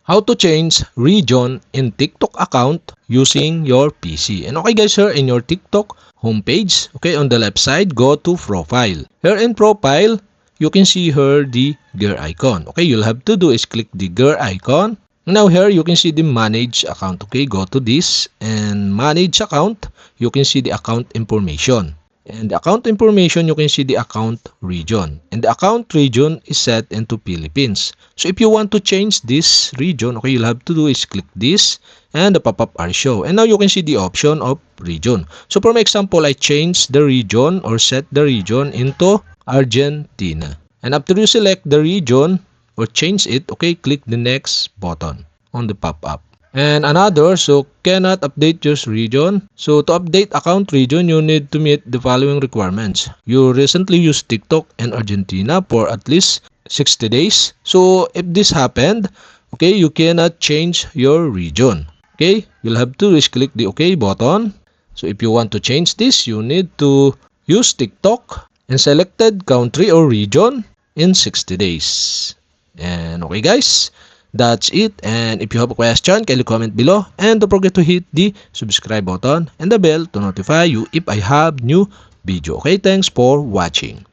how to change region in TikTok account using your PC. And okay guys, here in your TikTok homepage, okay, on the left side, go to profile. Here in profile, you can see here the gear icon. Okay, you'll have to do is click the gear icon. Now here you can see the manage account. Okay, go to this and manage account. You can see the account information. And the account information, you can see the account region. And the account region is set into Philippines. So if you want to change this region, okay, you'll have to do is click this and the pop-up are show. And now you can see the option of region. So for my example, I change the region or set the region into Argentina. And after you select the region or change it, okay, click the next button on the pop-up. And another, so cannot update your region. So to update account region, you need to meet the following requirements. You recently used TikTok in Argentina for at least 60 days. So if this happened, okay, you cannot change your region. Okay, you'll have to just click the OK button. So if you want to change this, you need to use TikTok in selected country or region in 60 days. And okay guys, that's it. And if you have a question, kindly comment below. And don't forget to hit the subscribe button and the bell to notify you if I have new video. Okay, thanks for watching.